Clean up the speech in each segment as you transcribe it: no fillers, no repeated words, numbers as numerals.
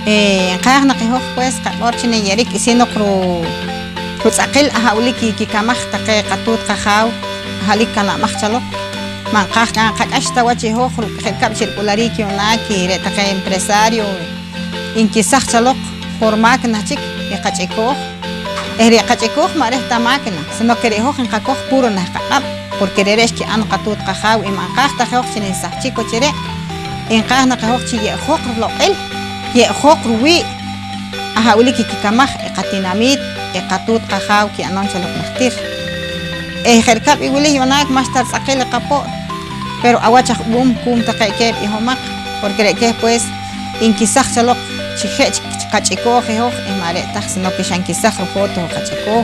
Qajna qihoq pues qaqorchine yerik isinokru kutzaqil ahawliki kikamaj taqe qatut qajaw halik kana majchalo man qajna qaqashta wachi hoqru qelkab circulariki unaki re taqe empresario inkisaj chaloq por máquina chik qachiko re qachiko maresta máquina sino que re hoq qaqoj puro naqab porque reresh ki an qatut qajaw iman qajta hoq chinin sajchiko chire en qajna hoq chi ye hoq loqel ye hoq ruwi ahawliki kikamaj qatinamit qatut qajaw ki anon chaloq naqtir jerkab iwili yonak más tar saqil qapo pero awachaj bum kum taqekeb ihomaq porque reke pues inkisaj chaloq chije qachiko hoq mare taj sino que shankisaj foto qachiko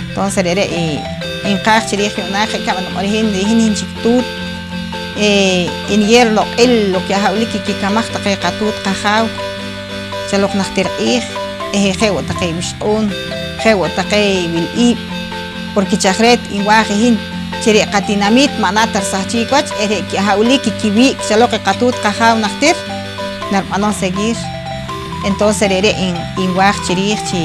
entonces rere inqaj chirij yonak kaban origen dihin chiktut in yer lo que ahawliki kikamaj taqe qatut qajaw chaloq naqtir jewo taqe bish'un jewo taqe wil'ib porque chajret inwajihin chiri qatinamit manatar sajchikwach ere ki ahawliki kiwi chaloq qatut qajaw naqtir narmanon seguir entonces ere inwaj chirij chi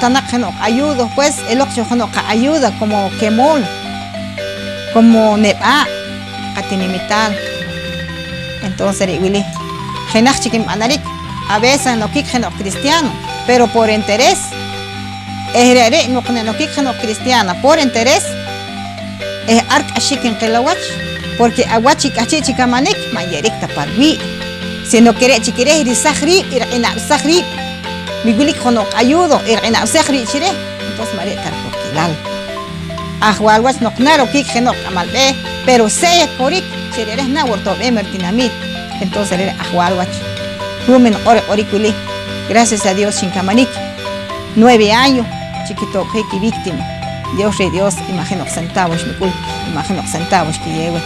tanaq jenoq ayudo pues eloq jenoq ayuda como kemol como neb'a qatinimital entonces ere wili jenaj chikim anarik a veces no kik jenoq cristiano pero por interés erere no kik jenoq cristiana por interés ark ashikin qilawach porque awachi kachichi kamanik mayerik taparwi sino quiere chiquire risahri irina sahri migulik jenoq ayudo irina sahri chire entonces mare tar porquilal ahwalwach noqnaro kik jenoq amalbe pero se porik chirere na worto emertinamit entonces erere ahwalwach rumen orikuli gracias a Dios chinkamanik 9 años chiquito que víctima Dios re Dios imagino centavos mikul imagino centavos que lleve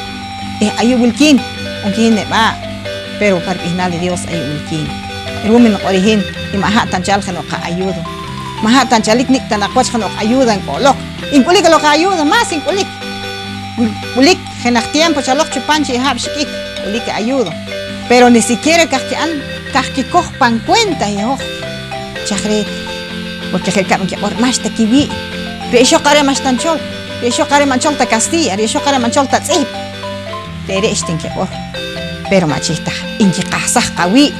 ayubulkin unkin ba pero para final de Dios ayubulkin rumen origen imaha tanchal jeno ka ayudo maha tanchalik nik tanakwach jeno ayuda en kolok inkulik lo ka ayuda más inkulik ulik jenak tiempo chalok chupanchi habshik ulik ayudo pero ni siquiera kahki pan cuenta yo chajret porque el cambio que por más te kiwi reisho qare más tanchol reisho qare manchol ta Castilla reisho qare manchol ta tsip tereshtin que por pero machista inji qasaj qawi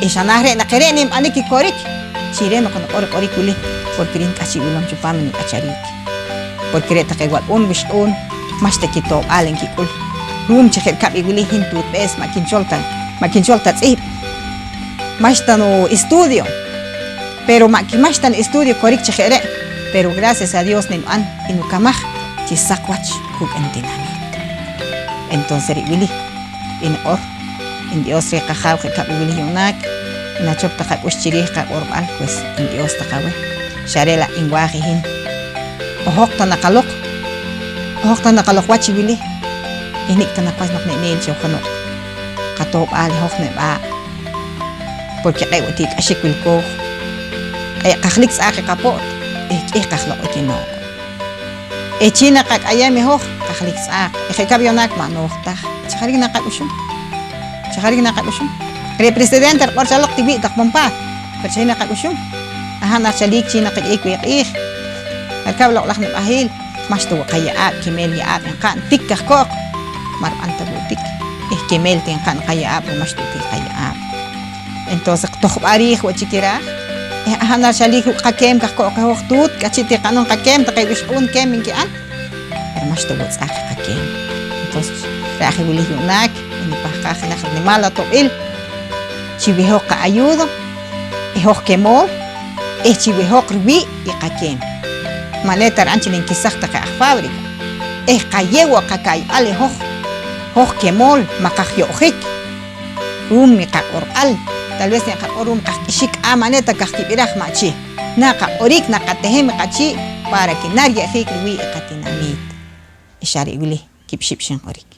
ishanahre na qerenim aniki korik chireno con orikuli porque rin kachi ulom chupamen acharik porque reta que igual un bishun más te quito alen kikul rum chejel kabi wili hintut bes makinchol ta tsip más no estudio pero más tan estudio korik chejere pero gracias a Dios ni an inukamaj chisakwach kuk entinamit entonces wili in Dios re qajaw que kabi wili yunak na chop ta qabush chirij qa orbal pues in Dios ta qawe sharela inwajihin ohokta naqaloq wachi wili inik ta naqas naqnenel chokhno qatob al hokne ba porque ay utik ashikul ko ay qahlik sa qapot qahlo ikino china qak ayami hok qahlik sa kabyonak manokta chakharig naqabushum representar por chalok tibi takpampa pero china qabushum na chalik china qik akablo lakhna ahil mas tu qaya kimel ya kan tikkah ko mar antabutik kemel tin kan qaya mas tu qaya entonces tokhbari khwachikira na chalik qakem qako qawtut kachiti qanon qakem taqibishun kemin ki an mas tu whatsapp qakem entonces rahi wili yunak ni paqajna khadmala toil chibiho qa ayudo hoq kemol chibiho qribi iqakem maletar anchinin kisaqta qa fábrica qayewa qakay ale hoq kemol maqajyohik mi qa oral tal vez ni qa orum qashik amaneta qakibiraj machi naqa orik naqatehem qachi para que nadie hik wi iqatinamit ishari wili kipshipshin orik